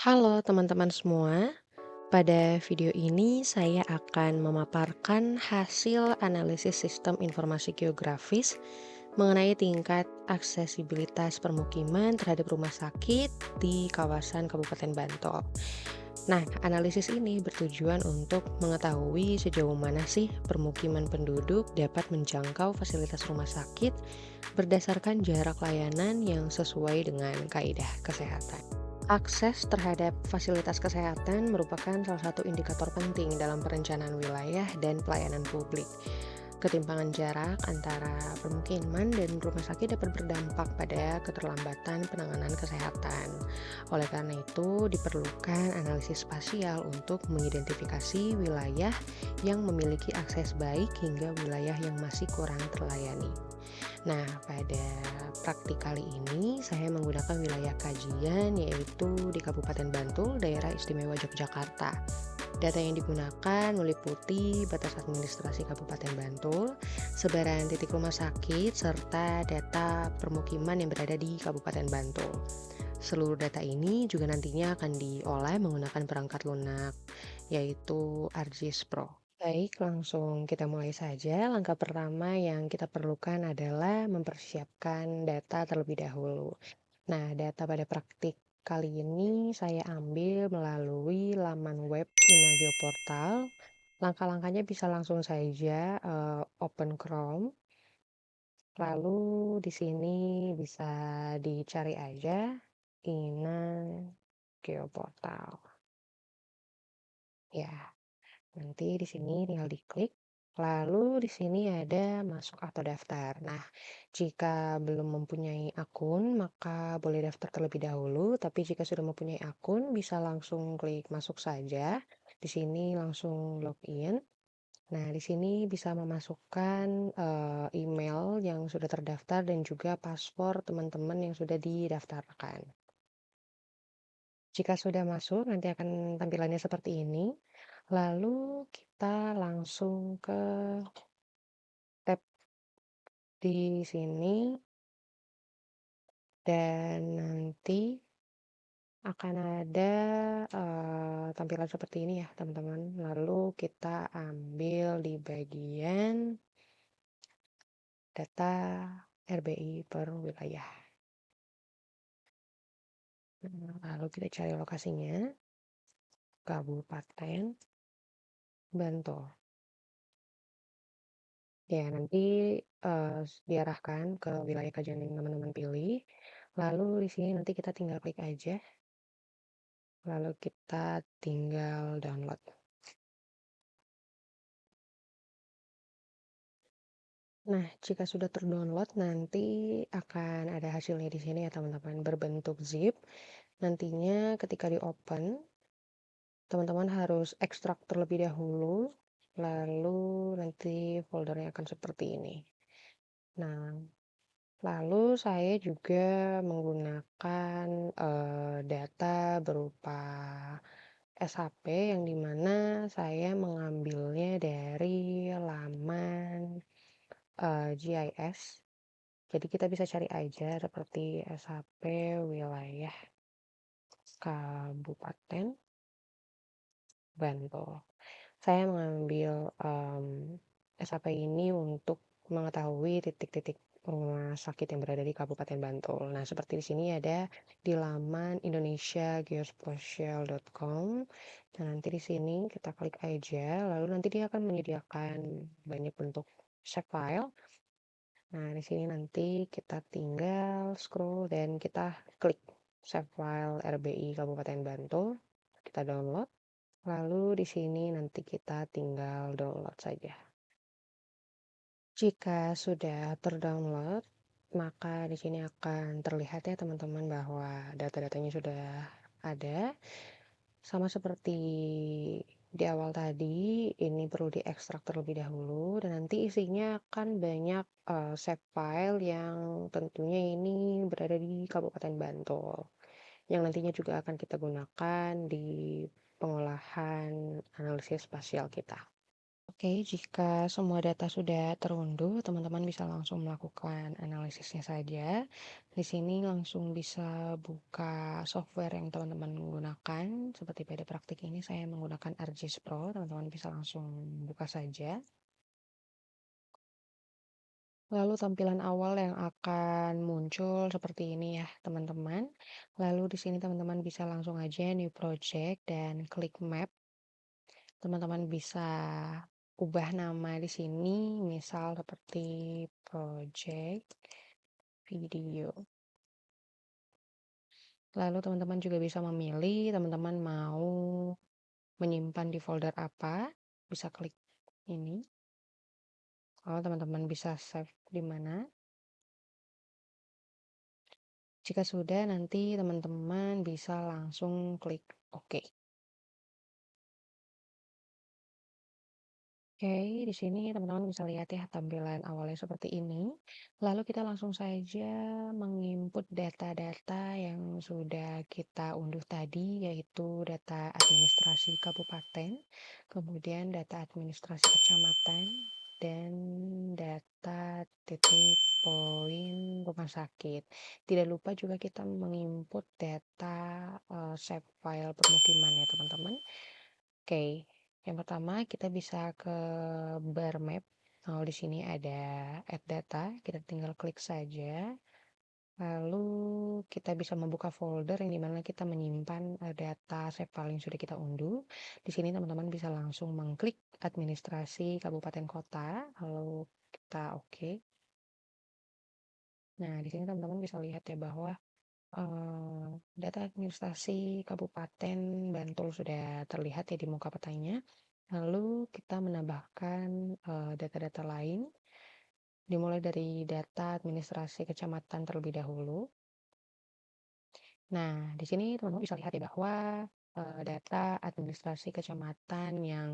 Halo teman-teman semua, pada video ini saya akan memaparkan hasil analisis sistem informasi geografis mengenai tingkat aksesibilitas permukiman terhadap rumah sakit di kawasan Kabupaten Bantul. Nah, analisis ini bertujuan untuk mengetahui sejauh mana sih permukiman penduduk dapat menjangkau fasilitas rumah sakit berdasarkan jarak layanan yang sesuai dengan kaidah kesehatan. Akses terhadap fasilitas kesehatan merupakan salah satu indikator penting dalam perencanaan wilayah dan pelayanan publik. Ketimpangan jarak antara permukiman dan rumah sakit dapat berdampak pada keterlambatan penanganan kesehatan. Oleh karena itu, diperlukan analisis spasial untuk mengidentifikasi wilayah yang memiliki akses baik hingga wilayah yang masih kurang terlayani. Nah, pada praktik kali ini saya menggunakan wilayah kajian yaitu di Kabupaten Bantul, Daerah Istimewa Yogyakarta. Data yang digunakan meliputi batas administrasi Kabupaten Bantul, sebaran titik rumah sakit, serta data permukiman yang berada di Kabupaten Bantul. Seluruh data ini juga nantinya akan diolah menggunakan perangkat lunak, yaitu ArcGIS Pro. Baik, langsung kita mulai saja. Langkah pertama yang kita perlukan adalah mempersiapkan data terlebih dahulu. Nah, data pada praktik kali ini saya ambil melalui laman web Inageoportal. Langkah-langkahnya bisa langsung saja open Chrome. Lalu di sini bisa dicari aja Inageoportal. Ya, nanti di sini tinggal diklik. Lalu di sini ada masuk atau daftar. Nah, jika belum mempunyai akun, maka boleh daftar terlebih dahulu. Tapi jika sudah mempunyai akun, bisa langsung klik masuk saja. Di sini langsung login. Nah, di sini bisa memasukkan email yang sudah terdaftar dan juga paspor teman-teman yang sudah didaftarkan. Jika sudah masuk, nanti akan tampilannya seperti ini. Lalu kita langsung ke tab di sini dan nanti akan ada tampilan seperti ini ya teman-teman. Lalu kita ambil di bagian data RBI per wilayah. Nah, lalu kita cari lokasinya, Kabupaten Bantul. Ya, nanti diarahkan ke wilayah kajian yang teman-teman pilih. Lalu di sini nanti kita tinggal klik aja. Lalu kita tinggal download. Nah, jika sudah terdownload nanti akan ada hasilnya di sini ya teman-teman, berbentuk zip. Nantinya ketika di-open, teman-teman harus ekstrak terlebih dahulu, lalu nanti foldernya akan seperti ini. Nah, lalu saya juga menggunakan data berupa SHP yang dimana saya mengambilnya dari laman GIS. Jadi kita bisa cari aja seperti SHP wilayah Kabupaten Bantul. Saya mengambil SHP ini untuk mengetahui titik-titik rumah sakit yang berada di Kabupaten Bantul. Nah, seperti di sini ada di laman indonesiageospatial.com. Dan nanti di sini kita klik aja, lalu nanti dia akan menyediakan banyak bentuk shape file. Nah, di sini nanti kita tinggal scroll dan kita klik save file RBI Kabupaten Bantul. Kita download. Lalu di sini nanti kita tinggal download saja. Jika sudah terdownload, maka di sini akan terlihat ya teman-teman bahwa data-datanya sudah ada. Sama seperti di awal tadi, ini perlu diekstrak terlebih dahulu dan nanti isinya akan banyak save file yang tentunya ini berada di Kabupaten Bantul. Yang nantinya juga akan kita gunakan di pengolahan analisis spasial kita. Oke, jika semua data sudah terunduh, teman-teman bisa langsung melakukan analisisnya saja. Di sini langsung bisa buka software yang teman-teman gunakan. Seperti pada praktik ini saya menggunakan ArcGIS Pro, teman-teman bisa langsung buka saja. Lalu tampilan awal yang akan muncul seperti ini ya, teman-teman. Lalu di sini teman-teman bisa langsung aja new project dan klik map. Teman-teman bisa ubah nama di sini, misal seperti project video. Lalu teman-teman juga bisa memilih teman-teman mau menyimpan di folder apa, bisa klik ini. Lalu teman-teman bisa save di mana. Jika sudah, nanti teman-teman bisa langsung klik OK. Oke, di sini teman-teman bisa lihat ya tampilan awalnya seperti ini. Lalu kita langsung saja menginput data-data yang sudah kita unduh tadi, yaitu data administrasi kabupaten, kemudian data administrasi kecamatan, dan data titik poin rumah sakit. Tidak lupa juga kita menginput data save file permukiman ya teman-teman. Oke, yang pertama kita bisa ke bar map. Kalau di sini ada add data, kita tinggal klik saja. Lalu kita bisa membuka folder yang dimana kita menyimpan data save file yang sudah kita unduh. Di sini teman-teman bisa langsung mengklik administrasi kabupaten kota. Lalu kita oke. Nah, di sini teman-teman bisa lihat ya bahwa data administrasi Kabupaten Bantul sudah terlihat ya di muka petanya. Lalu kita menambahkan data-data lain, dimulai dari data administrasi kecamatan terlebih dahulu. Nah, di sini teman-teman bisa lihat ya bahwa data administrasi kecamatan yang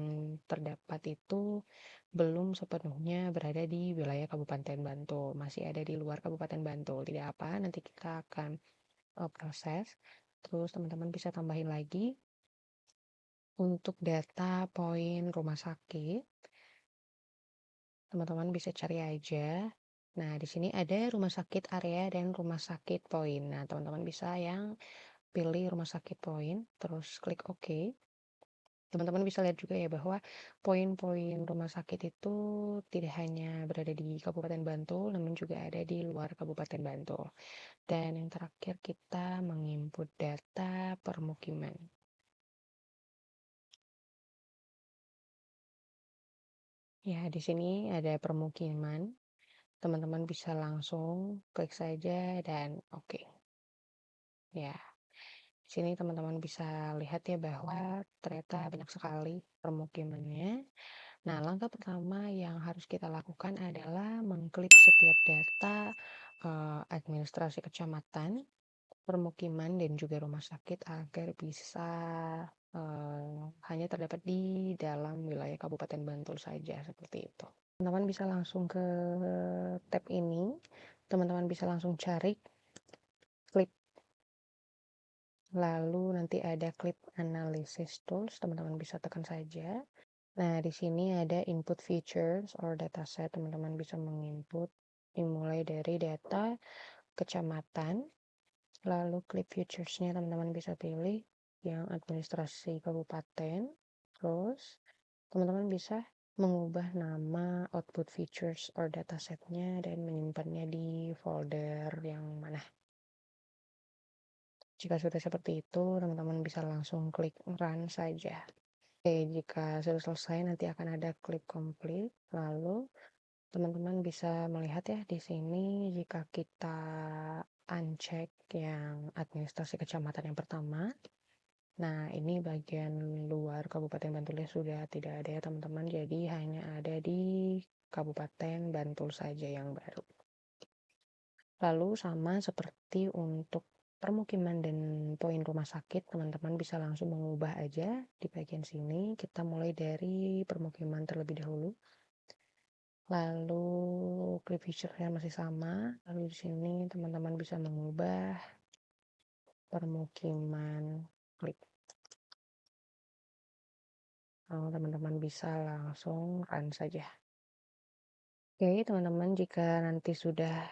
terdapat itu belum sepenuhnya berada di wilayah Kabupaten Bantul, masih ada di luar Kabupaten Bantul. Tidak apa, nanti kita akan proses. Terus teman-teman bisa tambahin lagi untuk data poin rumah sakit. Teman-teman bisa cari aja. Nah, di sini ada rumah sakit area dan rumah sakit poin. Nah, teman-teman bisa yang pilih rumah sakit poin, terus klik OK. Teman-teman bisa lihat juga ya bahwa poin-poin rumah sakit itu tidak hanya berada di Kabupaten Bantul, namun juga ada di luar Kabupaten Bantul. Dan yang terakhir kita menginput data permukiman. Ya, di sini ada permukiman. Teman-teman bisa langsung klik saja dan oke. Ya, di sini teman-teman bisa lihat ya bahwa ternyata banyak sekali permukimannya. Nah, langkah pertama yang harus kita lakukan adalah mengklik setiap data administrasi kecamatan, permukiman, dan juga rumah sakit agar bisa hanya terdapat di dalam wilayah Kabupaten Bantul saja, seperti itu. Teman-teman bisa langsung ke tab ini, teman-teman bisa langsung cari, klik, lalu nanti ada klik analysis tools, teman-teman bisa tekan saja. Nah, di sini ada input features or dataset, teman-teman bisa menginput dimulai dari data kecamatan, lalu klik features-nya teman-teman bisa pilih yang administrasi kabupaten, terus teman-teman bisa mengubah nama output features or datasetnya dan menyimpannya di folder yang mana. Jika sudah seperti itu, teman-teman bisa langsung klik run saja. Oke, jika sudah selesai nanti akan ada klik complete. Lalu teman-teman bisa melihat ya di sini jika kita uncheck yang administrasi kecamatan yang pertama. Nah, ini bagian luar Kabupaten Bantul sudah tidak ada ya teman-teman. Jadi hanya ada di Kabupaten Bantul saja yang baru. Lalu sama seperti untuk permukiman dan poin rumah sakit, teman-teman bisa langsung mengubah aja di bagian sini. Kita mulai dari permukiman terlebih dahulu. Lalu klik feature-nya masih sama. Lalu di sini teman-teman bisa mengubah permukiman, klik. teman-teman bisa langsung run saja. Oke, teman-teman, jika nanti sudah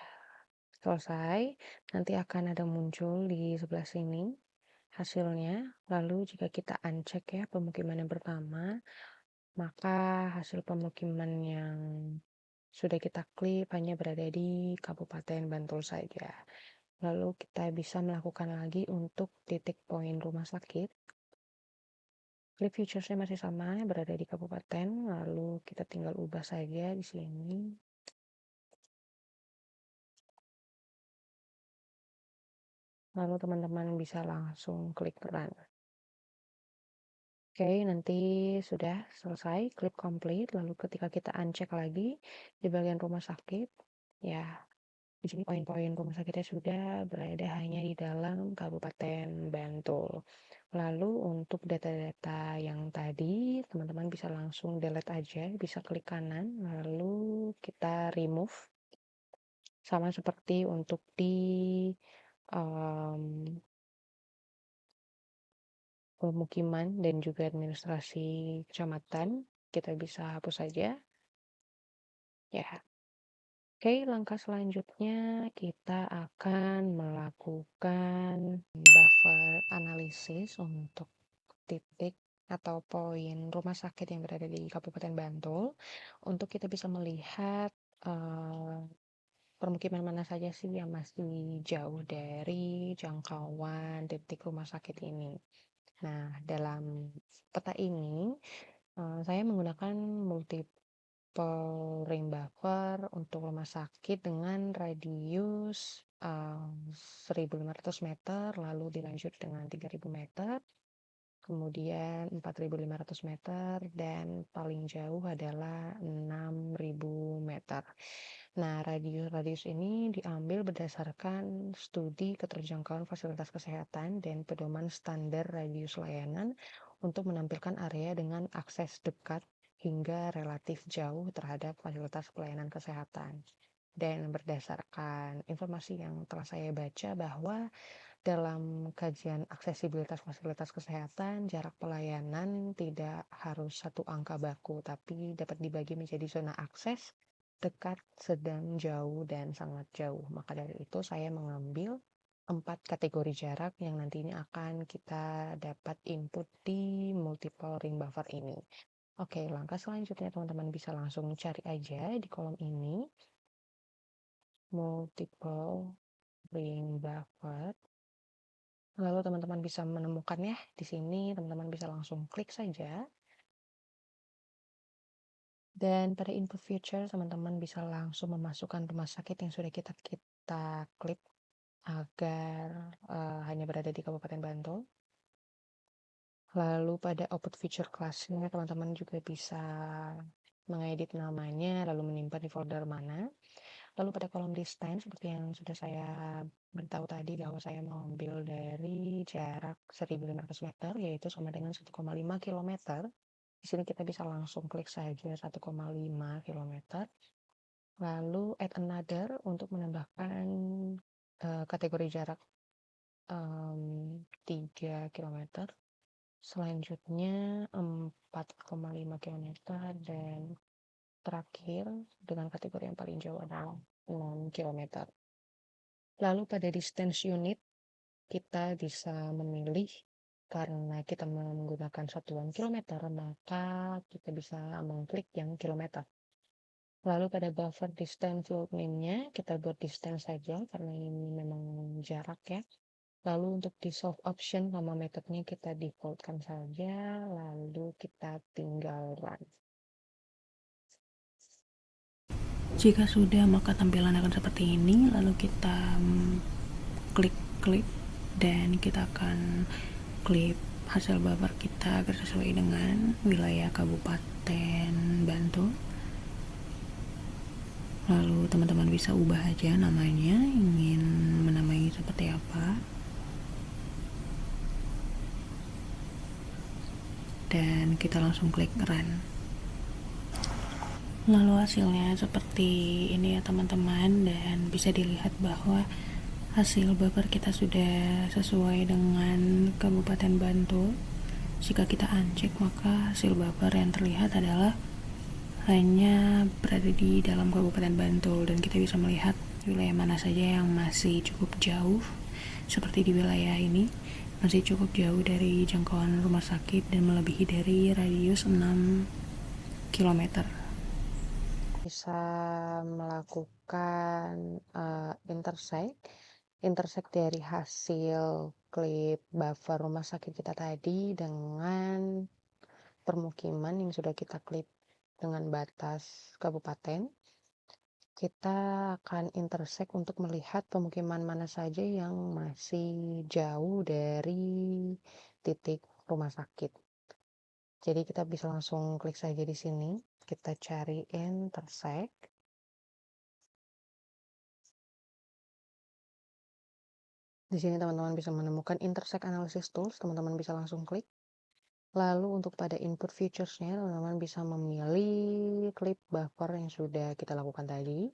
selesai, nanti akan ada muncul di sebelah sini hasilnya. Lalu jika kita uncheck ya pemukiman yang pertama, maka hasil pemukiman yang sudah kita klik hanya berada di Kabupaten Bantul saja. Lalu kita bisa melakukan lagi untuk titik poin rumah sakit. Klik featuresnya masih sama, berada di kabupaten, lalu kita tinggal ubah saja di sini. Lalu teman-teman bisa langsung klik run. Oke, nanti sudah selesai, klik complete, lalu ketika kita uncheck lagi di bagian rumah sakit, ya di sini poin-poin rumah sakitnya sudah berada hanya di dalam Kabupaten Bantul. Lalu untuk data-data yang tadi, teman-teman bisa langsung delete aja, bisa klik kanan, lalu kita remove. Sama seperti untuk di pemukiman dan juga administrasi kecamatan, kita bisa hapus saja. Ya. Oke, langkah selanjutnya kita akan melakukan buffer analisis untuk titik atau poin rumah sakit yang berada di Kabupaten Bantul, untuk kita bisa melihat permukiman mana saja sih yang masih jauh dari jangkauan titik rumah sakit ini. Nah, dalam peta ini saya menggunakan multiple ring buffer untuk rumah sakit dengan radius 1.500 meter, lalu dilanjut dengan 3.000 meter, kemudian 4.500 meter, dan paling jauh adalah 6.000 meter. Nah, radius ini diambil berdasarkan studi keterjangkauan fasilitas kesehatan dan pedoman standar radius layanan untuk menampilkan area dengan akses dekat hingga relatif jauh terhadap fasilitas pelayanan kesehatan. Dan berdasarkan informasi yang telah saya baca bahwa dalam kajian aksesibilitas fasilitas kesehatan, jarak pelayanan tidak harus satu angka baku, tapi dapat dibagi menjadi zona akses, dekat, sedang, jauh, dan sangat jauh. Maka dari itu saya mengambil 4 kategori jarak yang nantinya akan kita dapat input di multiple ring buffer ini. Oke, langkah selanjutnya teman-teman bisa langsung cari aja di kolom ini, multiple ring buffer. Lalu teman-teman bisa menemukannya di sini, teman-teman bisa langsung klik saja. Dan pada input feature, teman-teman bisa langsung memasukkan rumah sakit yang sudah kita klik agar hanya berada di Kabupaten Bantul. Lalu pada output feature class-nya, teman-teman juga bisa mengedit namanya, lalu menyimpan di folder mana. Lalu pada kolom distance, seperti yang sudah saya beritahu tadi bahwa saya mengambil dari jarak 1.500 meter, yaitu sama dengan 1,5 km. Di sini kita bisa langsung klik saja 1,5 km. Lalu add another untuk menambahkan kategori jarak 3 km. Selanjutnya 4,5 km, dan terakhir dengan kategori yang paling jauh adalah 6 km. Lalu pada distance unit kita bisa memilih, karena kita menggunakan satuan kilometer, maka kita bisa mengklik yang kilometer. Lalu pada buffer distance field name-nya kita buat distance saja karena ini memang jarak ya. Lalu untuk di solve option sama metodenya kita defaultkan saja, lalu kita tinggal run. Jika sudah, maka tampilan akan seperti ini. Lalu kita klik dan kita akan klik hasil buffer kita agar sesuai dengan wilayah Kabupaten Bantul. Lalu teman-teman bisa ubah aja namanya, ingin menamai seperti apa. Dan kita langsung klik run. Lalu hasilnya seperti ini ya teman-teman, dan bisa dilihat bahwa hasil buffer kita sudah sesuai dengan Kabupaten Bantul. Jika kita uncheck, maka hasil baper yang terlihat adalah hanya berada di dalam Kabupaten Bantul, dan kita bisa melihat wilayah mana saja yang masih cukup jauh. Seperti di wilayah ini masih cukup jauh dari jangkauan rumah sakit dan melebihi dari radius 6 km. Bisa melakukan intersect dari hasil klip buffer rumah sakit kita tadi dengan permukiman yang sudah kita klip dengan batas kabupaten. Kita akan intersect untuk melihat pemukiman mana saja yang masih jauh dari titik rumah sakit. Jadi kita bisa langsung klik saja di sini. Kita cari intersect. Di sini teman-teman bisa menemukan intersect analysis tools. Teman-teman bisa langsung klik. Lalu untuk pada input features-nya, teman-teman bisa memilih clip buffer yang sudah kita lakukan tadi.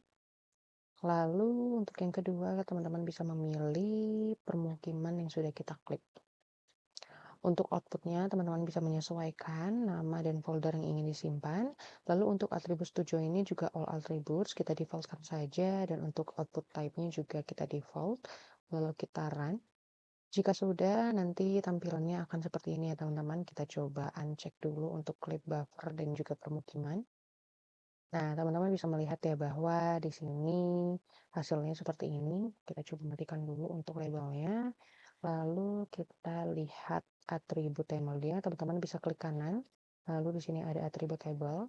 Lalu untuk yang kedua, teman-teman bisa memilih permukiman yang sudah kita klik. Untuk outputnya, teman-teman bisa menyesuaikan nama dan folder yang ingin disimpan. Lalu untuk atribut tujuan ini juga all attributes, kita defaultkan saja. Dan untuk output type-nya juga kita default. Lalu kita run. Jika sudah, nanti tampilannya akan seperti ini ya teman-teman. Kita coba uncheck dulu untuk clip buffer dan juga permukiman. Nah, teman-teman bisa melihat ya bahwa di sini hasilnya seperti ini. Kita coba matikan dulu untuk labelnya. Lalu kita lihat atribut tabelnya. Teman-teman bisa klik kanan. Lalu di sini ada atribut table.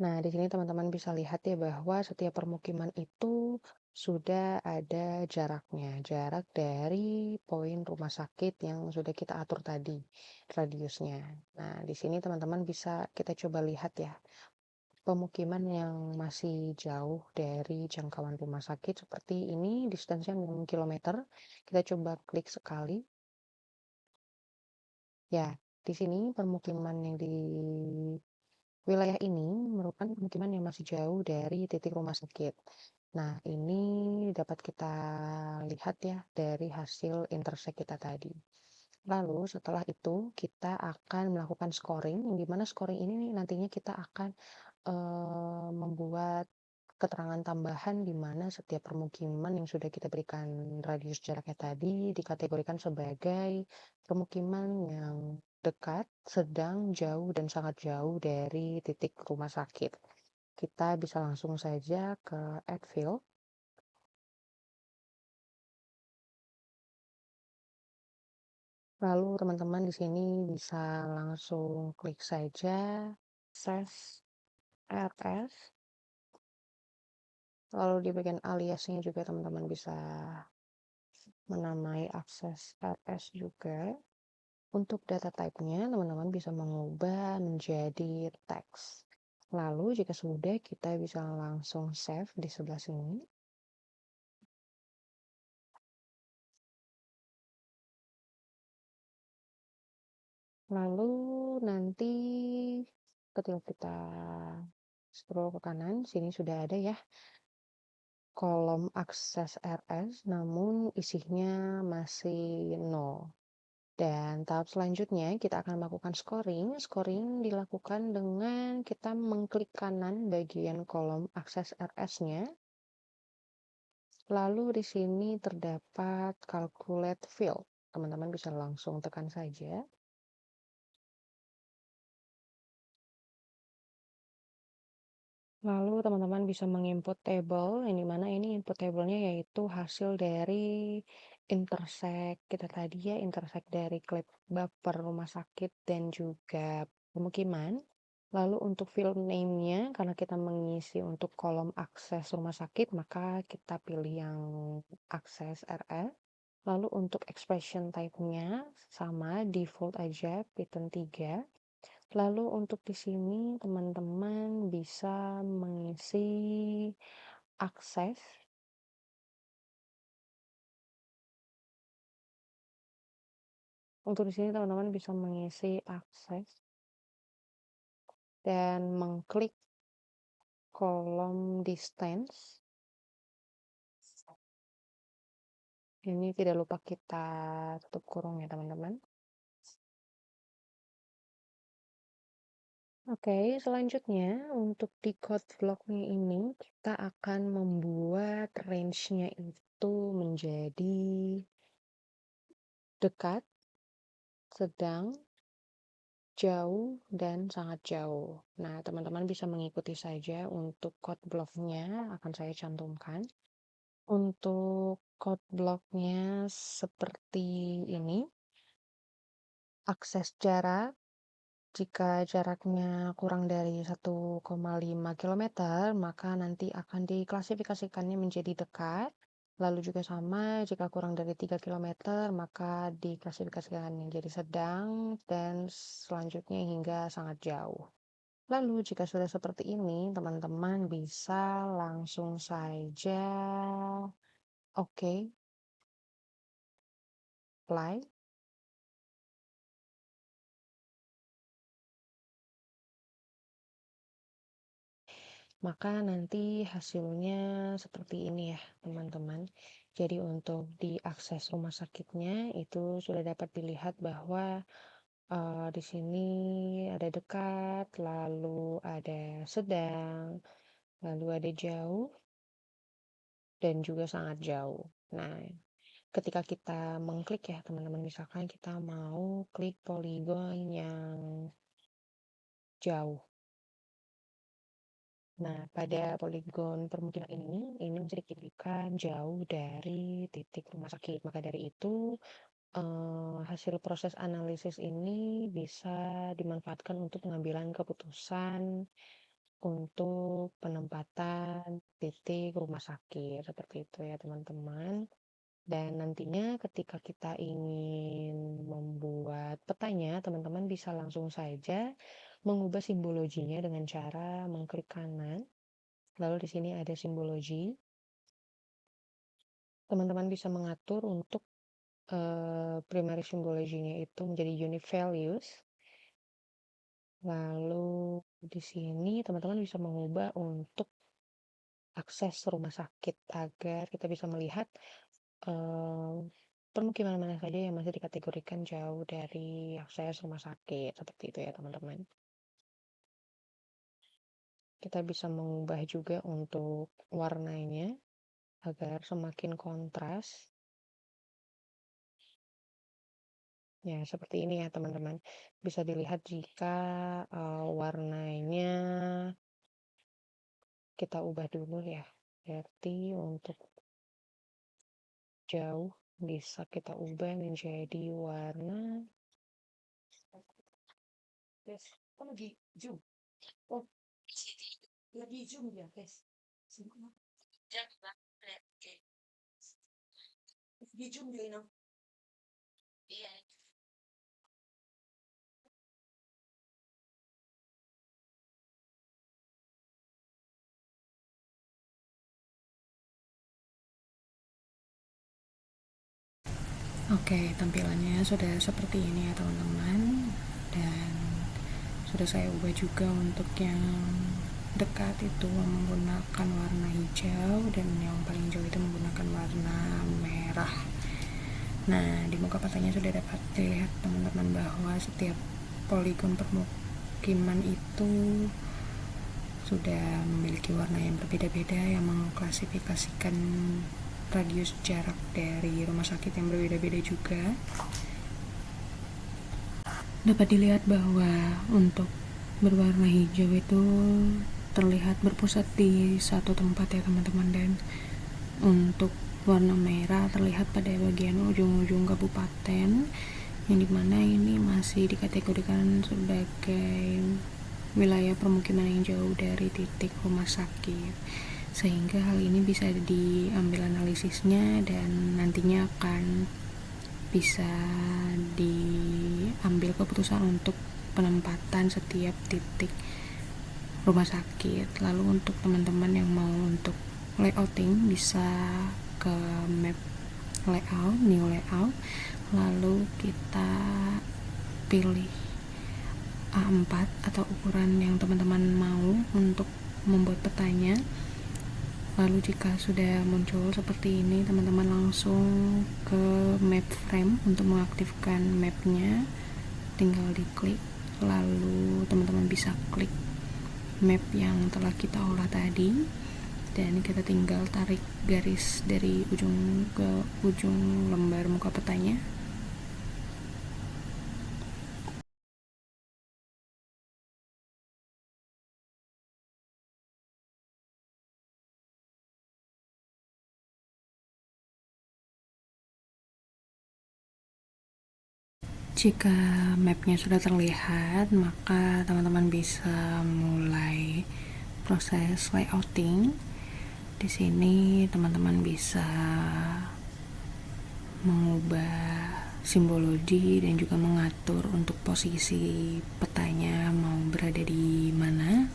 Nah, di sini teman-teman bisa lihat ya bahwa setiap permukiman itu sudah ada jaraknya. Jarak dari poin rumah sakit yang sudah kita atur tadi, radiusnya. Nah, di sini teman-teman bisa kita coba lihat ya. Pemukiman yang masih jauh dari jangkauan rumah sakit seperti ini, distance-nya 6 km. Kita coba klik sekali. Ya, di sini permukiman yang di wilayah ini merupakan pemukiman yang masih jauh dari titik rumah sakit. Nah, ini dapat kita lihat ya dari hasil intersect kita tadi. Lalu setelah itu kita akan melakukan scoring, yang dimana scoring ini nantinya kita akan membuat keterangan tambahan di mana setiap permukiman yang sudah kita berikan radius jaraknya tadi dikategorikan sebagai permukiman yang dekat, sedang, jauh, dan sangat jauh dari titik rumah sakit. Kita bisa langsung saja ke add field. Lalu teman-teman di sini bisa langsung klik saja access RS. Lalu di bagian aliasnya juga teman-teman bisa menamai akses RS juga. Untuk data type-nya, teman-teman bisa mengubah menjadi teks. Lalu jika sudah, kita bisa langsung save di sebelah sini. Lalu nanti ketika kita scroll ke kanan, sini sudah ada ya kolom akses RS, namun isinya masih 0. Dan tahap selanjutnya kita akan melakukan scoring. Scoring dilakukan dengan kita mengklik kanan bagian kolom akses RS-nya. Lalu di sini terdapat calculate field. Teman-teman bisa langsung tekan saja. Lalu teman-teman bisa menginput table, yang dimana ini input tablenya yaitu hasil dari intersect kita tadi ya, intersect dari klip buffer rumah sakit dan juga pemukiman. Lalu untuk field name-nya, karena kita mengisi untuk kolom akses rumah sakit, maka kita pilih yang akses RS. Lalu untuk expression type-nya sama, default aja, Python 3. Lalu untuk di sini teman-teman bisa mengisi akses. Untuk di sini teman-teman bisa mengisi akses dan mengklik kolom distance. Ini tidak lupa kita tutup kurung ya teman-teman. Oke, selanjutnya untuk di code block-nya ini kita akan membuat range-nya itu menjadi dekat, sedang, jauh, dan sangat jauh. Nah, teman-teman bisa mengikuti saja untuk code block-nya akan saya cantumkan. Untuk code block-nya seperti ini, akses jarak. Jika jaraknya kurang dari 1,5 kilometer, maka nanti akan diklasifikasikannya menjadi dekat. Lalu juga sama, jika kurang dari 3 kilometer, maka diklasifikasikan menjadi sedang, dan selanjutnya hingga sangat jauh. Lalu jika sudah seperti ini, teman-teman bisa langsung saja oke, apply. Maka nanti hasilnya seperti ini ya teman-teman. Jadi untuk di akses rumah sakitnya itu sudah dapat dilihat bahwa di sini ada dekat, lalu ada sedang, lalu ada jauh, dan juga sangat jauh. Nah, ketika kita mengklik ya teman-teman, misalkan kita mau klik poligon yang jauh. Nah, pada poligon permukiman ini bisa diklikan jauh dari titik rumah sakit. Maka dari itu, hasil proses analisis ini bisa dimanfaatkan untuk pengambilan keputusan untuk penempatan titik rumah sakit. Seperti itu ya teman-teman. Dan nantinya ketika kita ingin membuat petanya, teman-teman bisa langsung saja mengubah simbologinya dengan cara mengklik kanan. Lalu di sini ada simbologi. Teman-teman bisa mengatur untuk primary simbologinya itu menjadi unique values. Lalu di sini teman-teman bisa mengubah untuk akses rumah sakit agar kita bisa melihat permukiman mana saja yang masih dikategorikan jauh dari akses rumah sakit. Seperti itu ya teman-teman. Kita bisa mengubah juga untuk warnanya agar semakin kontras. Ya, seperti ini ya teman-teman. Bisa dilihat jika warnanya kita ubah dulu ya. Berarti untuk jauh bisa kita ubah menjadi warna. Tes, oh lagi zoom. Oh, lagi zoom ya, tes. Lagi zoom dia ini. Iya. Oke, tampilannya sudah seperti ini ya teman-teman, dan sudah saya ubah juga untuk yang dekat itu menggunakan warna hijau dan yang paling jauh itu menggunakan warna merah. Nah, di muka petanya sudah dapat dilihat teman-teman bahwa setiap poligon permukiman itu sudah memiliki warna yang berbeda-beda yang mengklasifikasikan radius jarak dari rumah sakit yang berbeda-beda juga. Dapat dilihat bahwa untuk berwarna hijau itu terlihat berpusat di satu tempat ya teman-teman, dan untuk warna merah terlihat pada bagian ujung-ujung kabupaten, yang dimana ini masih dikategorikan sebagai wilayah permukiman yang jauh dari titik rumah sakit, sehingga hal ini bisa diambil analisisnya dan nantinya akan bisa diambil keputusan untuk penempatan setiap titik rumah sakit. Lalu untuk teman-teman yang mau untuk layouting bisa ke map layout, new layout, lalu kita pilih A4 atau ukuran yang teman-teman mau untuk membuat petanya. Lalu jika sudah muncul seperti ini, teman-teman langsung ke map frame untuk mengaktifkan mapnya. Tinggal diklik, lalu teman-teman bisa klik map yang telah kita olah tadi, dan kita tinggal tarik garis dari ujung ke ujung lembar muka petanya. Jika mapnya sudah terlihat, maka teman-teman bisa mulai proses layouting. Di sini teman-teman bisa mengubah simbologi dan juga mengatur untuk posisi petanya mau berada di mana.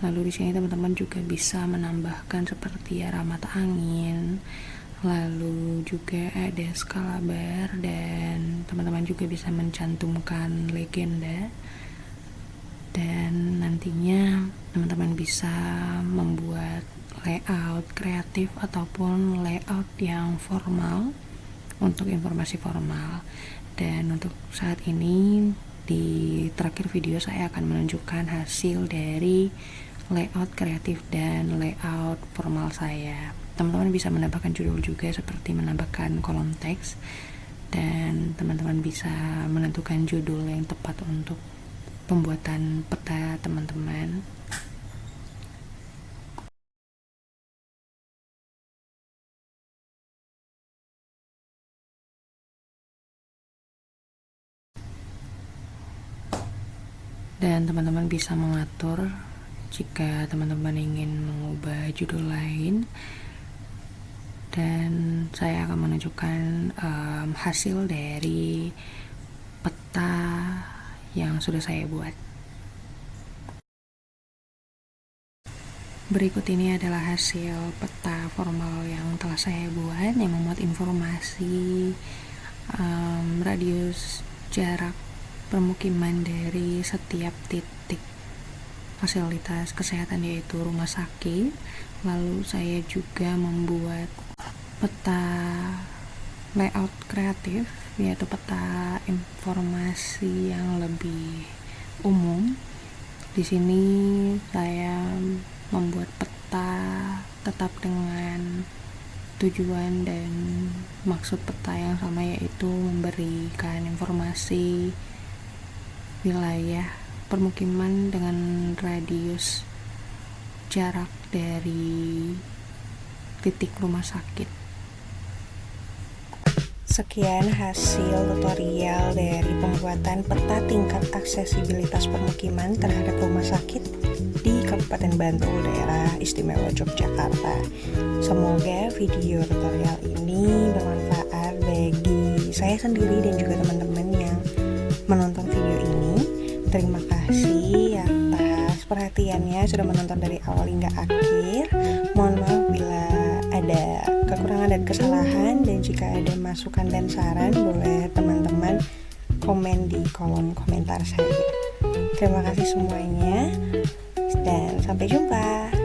Lalu di sini teman-teman juga bisa menambahkan seperti arah mata angin, lalu juga ada skala bar, dan teman-teman juga bisa mencantumkan legenda. Dan nantinya teman-teman bisa membuat layout kreatif ataupun layout yang formal untuk informasi formal. Dan untuk saat ini di terakhir video saya akan menunjukkan hasil dari layout kreatif dan layout formal saya. Teman-teman bisa menambahkan judul juga seperti menambahkan kolom teks, dan teman-teman bisa menentukan judul yang tepat untuk pembuatan peta teman-teman. Dan teman-teman bisa mengatur jika teman-teman ingin mengubah judul lain. Dan saya akan menunjukkan hasil dari peta yang sudah saya buat. Berikut ini adalah hasil peta formal yang telah saya buat, yang memuat informasi radius jarak permukiman dari setiap titik fasilitas kesehatan, yaitu rumah sakit. Lalu saya juga membuat peta layout kreatif, yaitu peta informasi yang lebih umum. Di sini saya membuat peta tetap dengan tujuan dan maksud peta yang sama, yaitu memberikan informasi wilayah permukiman dengan radius jarak dari titik rumah sakit. Sekian hasil tutorial dari pembuatan peta tingkat aksesibilitas permukiman terhadap rumah sakit di Kabupaten Bantul, Daerah Istimewa Yogyakarta. Semoga video tutorial ini bermanfaat bagi saya sendiri dan juga teman-teman yang menonton video ini. Terima kasih atas perhatiannya, sudah menonton dari awal hingga akhir. Mohon maaf bila ada kekurangan dan kesalahan, dan jika ada masukan dan saran boleh teman-teman komen di kolom komentar saya. Terima kasih semuanya dan sampai jumpa.